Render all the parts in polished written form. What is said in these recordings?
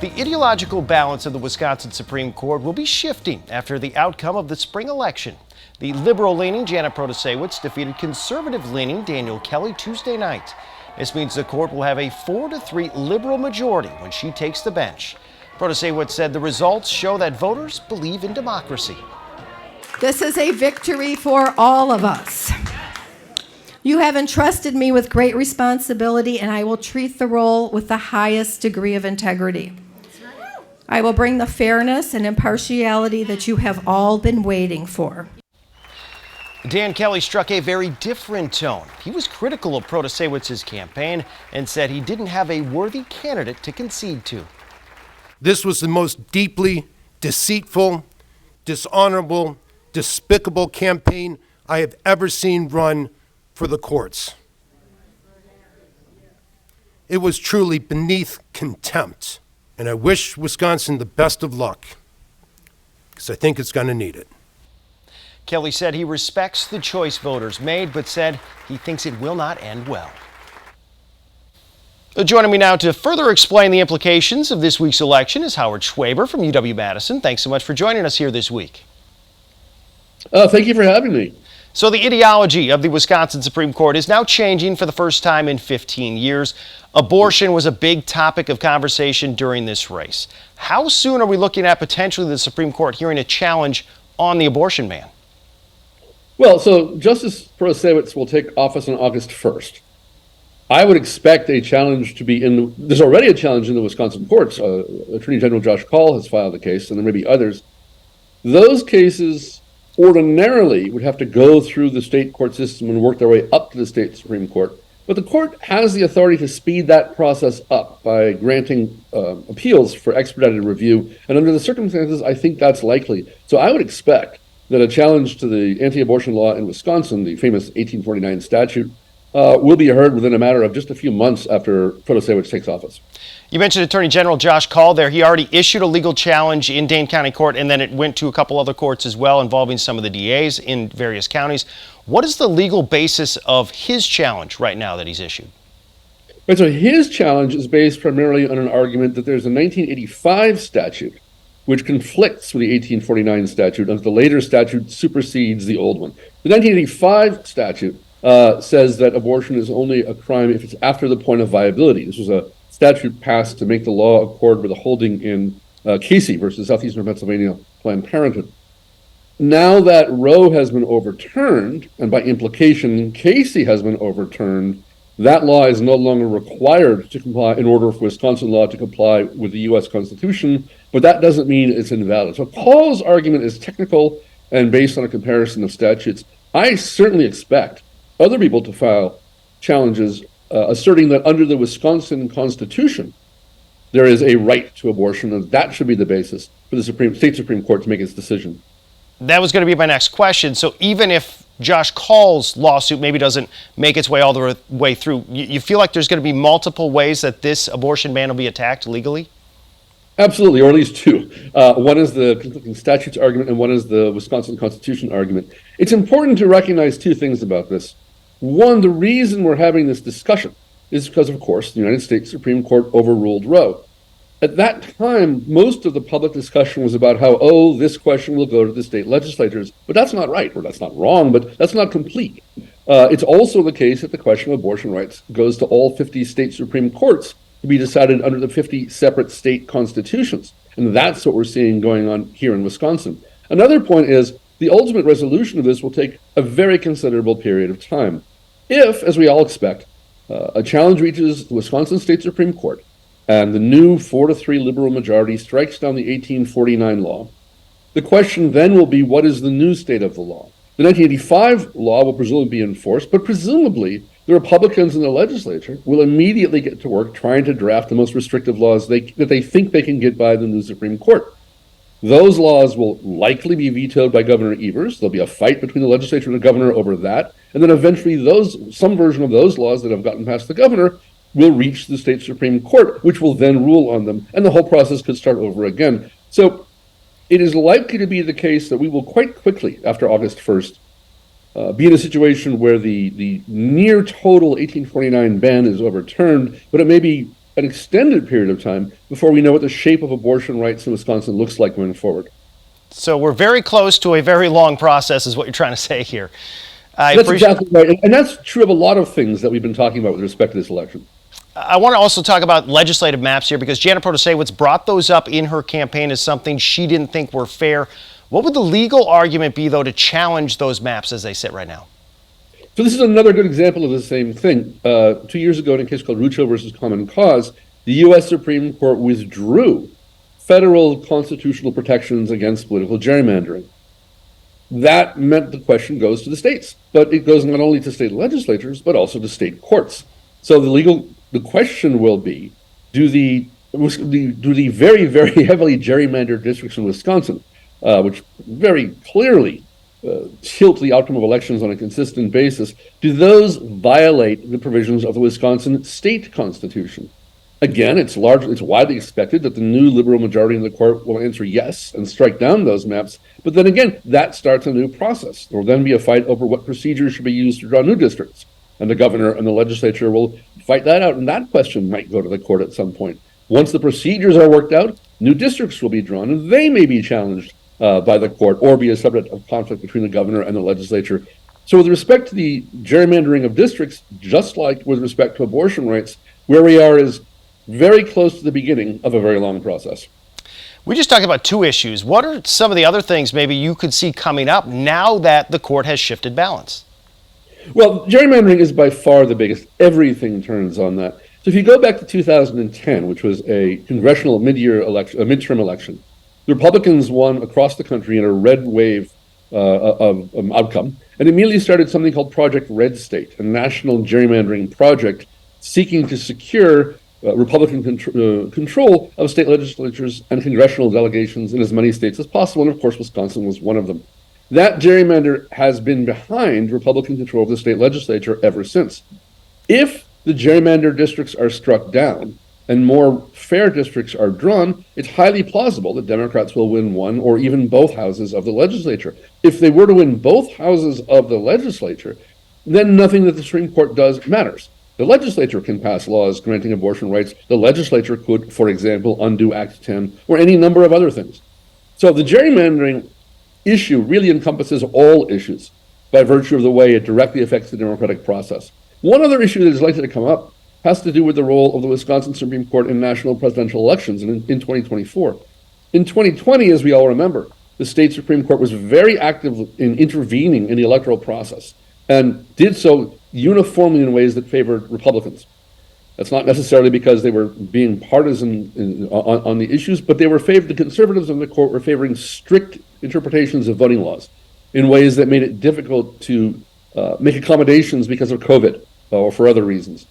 The ideological balance of the Wisconsin Supreme Court will be shifting after the outcome of the spring election. The liberal-leaning Janet Protasiewicz defeated conservative-leaning Daniel Kelly Tuesday night. This means the court will have a 4-3 liberal majority when she takes the bench. Protasiewicz said the results show that voters believe in democracy. This is a victory for all of us. You have entrusted me with great responsibility, and I will treat the role with the highest degree of integrity. I will bring the fairness and impartiality that you have all been waiting for. Dan Kelly struck a very different tone. He was critical of Protasiewicz's campaign and said he didn't have a worthy candidate to concede to. This was the most deeply deceitful, dishonorable, despicable campaign I have ever seen run for the courts. It was truly beneath contempt, and I wish Wisconsin the best of luck, because I think it's going to need it. Kelly said he respects the choice voters made, but said he thinks it will not end well. Joining me now to further explain the implications of this week's election is Howard Schweber from UW-Madison. Thanks so much for joining us here this week. Thank you for having me. So the ideology of the Wisconsin Supreme Court is now changing for the first time in 15 years. Abortion was a big topic of conversation during this race. How soon are we looking at potentially the Supreme Court hearing a challenge on the abortion ban? Well, so Justice Protasiewicz will take office on August 1st. I would expect a challenge to be there's already a challenge in the Wisconsin courts. Attorney General Josh Kaul has filed a case, and there may be others. Those cases ordinarily would have to go through the state court system and work their way up to the state Supreme Court. But the court has the authority to speed that process up by granting appeals for expedited review. And under the circumstances, I think that's likely. So I would expect that a challenge to the anti-abortion law in Wisconsin, the famous 1849 statute, will be heard within a matter of just a few months after Protasiewicz takes office. You mentioned Attorney General Josh Kaul there. He already issued a legal challenge in Dane County Court, and then it went to a couple other courts as well involving some of the DAs in various counties. What is the legal basis of his challenge right now that he's issued? Right, so his challenge is based primarily on an argument that there's a 1985 statute which conflicts with the 1849 statute, and the later statute supersedes the old one. The 1985 statute says that abortion is only a crime if it's after the point of viability. This was a statute passed to make the law accord with a holding in Casey versus Southeastern Pennsylvania Planned Parenthood. Now that Roe has been overturned, and by implication Casey has been overturned, that law is no longer required to comply in order for Wisconsin law to comply with the U.S. Constitution, but that doesn't mean it's invalid. So Paul's argument is technical and based on a comparison of statutes. I certainly expect other people to file challenges asserting that under the Wisconsin Constitution, there is a right to abortion, and that should be the basis for the state Supreme Court to make its decision. That was going to be my next question. So even if Josh Kaul's lawsuit maybe doesn't make its way all the way through, you feel like there's going to be multiple ways that this abortion ban will be attacked legally? Absolutely, or at least two. One is the conflicting statutes argument, and one is the Wisconsin Constitution argument. It's important to recognize two things about this. One, the reason we're having this discussion is because, of course, the United States Supreme Court overruled Roe. At that time, most of the public discussion was about how, this question will go to the state legislatures. But that's not right, or that's not wrong, but that's not complete. It's also the case that the question of abortion rights goes to all 50 state Supreme Courts to be decided under the 50 separate state constitutions. And that's what we're seeing going on here in Wisconsin. Another point is the ultimate resolution of this will take a very considerable period of time. If, as we all expect, a challenge reaches the Wisconsin State Supreme Court, and the new 4-3 liberal majority strikes down the 1849 law, the question then will be, what is the new state of the law? The 1985 law will presumably be enforced, but presumably the Republicans in the legislature will immediately get to work trying to draft the most restrictive laws that they think they can get by the new Supreme Court. Those laws will likely be vetoed by Governor Evers. There'll be a fight between the legislature and the governor over that. And then eventually some version of those laws that have gotten past the governor will reach the state Supreme Court, which will then rule on them, and the whole process could start over again. So it is likely to be the case that we will quite quickly, after August 1st, be in a situation where the near total 1849 ban is overturned, but it may be an extended period of time before we know what the shape of abortion rights in Wisconsin looks like going forward. So we're very close to a very long process, is what you're trying to say here. That's exactly right. And that's true of a lot of things that we've been talking about with respect to this election. I want to also talk about legislative maps here, because Janet Protasewicz brought those up in her campaign as something she didn't think were fair. What would the legal argument be, though, to challenge those maps as they sit right now? So this is another good example of the same thing. 2 years ago, in a case called Rucho versus Common Cause, the U.S. Supreme Court withdrew federal constitutional protections against political gerrymandering. That meant the question goes to the states, but it goes not only to state legislatures, but also to state courts. So the question will be, do the very, very heavily gerrymandered districts in Wisconsin, which very clearly tilt the outcome of elections on a consistent basis, do those violate the provisions of the Wisconsin state constitution? Again, it's widely expected that the new liberal majority in the court will answer yes and strike down those maps. But then again, that starts a new process. There will then be a fight over what procedures should be used to draw new districts. And the governor and the legislature will fight that out. And that question might go to the court at some point. Once the procedures are worked out, new districts will be drawn, and they may be challenged by the court or be a subject of conflict between the governor and the legislature. So with respect to the gerrymandering of districts, just like with respect to abortion rights, where we are is very close to the beginning of a very long process. We just talked about two issues. What are some of the other things maybe you could see coming up now that the court has shifted balance? Well, gerrymandering is by far the biggest. Everything turns on that. So if you go back to 2010, which was a congressional midterm election, the Republicans won across the country in a red wave of outcome, and immediately started something called Project Red State, a national gerrymandering project seeking to secure Republican control of state legislatures and congressional delegations in as many states as possible. And of course, Wisconsin was one of them. That gerrymander has been behind Republican control of the state legislature ever since. If the gerrymander districts are struck down and more fair districts are drawn, it's highly plausible that Democrats will win one or even both houses of the legislature. If they were to win both houses of the legislature, then nothing that the Supreme Court does matters. The legislature can pass laws granting abortion rights. The legislature could, for example, undo Act 10 or any number of other things. So the gerrymandering issue really encompasses all issues by virtue of the way it directly affects the democratic process. One other issue that is likely to come up has to do with the role of the Wisconsin Supreme Court in national presidential elections in 2024. In 2020, as we all remember, the state Supreme Court was very active in intervening in the electoral process and did so uniformly in ways that favored Republicans. That's not necessarily because they were being partisan on the issues, but the conservatives in the court were favoring strict interpretations of voting laws in ways that made it difficult to make accommodations because of COVID or for other reasons.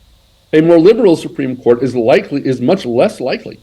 A more liberal Supreme Court is much less likely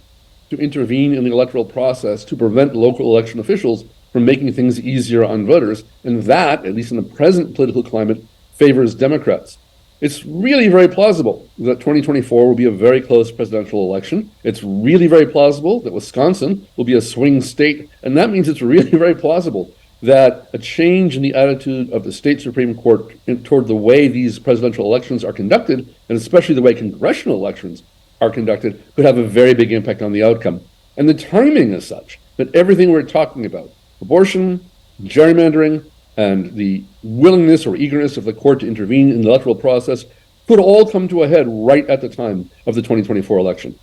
to intervene in the electoral process to prevent local election officials from making things easier on voters, and that, at least in the present political climate, favors Democrats. It's really very plausible that 2024 will be a very close presidential election. It's really very plausible that Wisconsin will be a swing state, and that means it's really very plausible that a change in the attitude of the state Supreme Court toward the way these presidential elections are conducted, and especially the way congressional elections are conducted, could have a very big impact on the outcome. And the timing is such that everything we're talking about, abortion, gerrymandering, and the willingness or eagerness of the court to intervene in the electoral process could all come to a head right at the time of the 2024 election.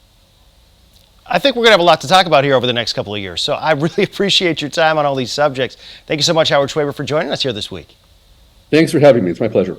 I think we're going to have a lot to talk about here over the next couple of years. So I really appreciate your time on all these subjects. Thank you so much, Howard Schweber, for joining us here this week. Thanks for having me. It's my pleasure.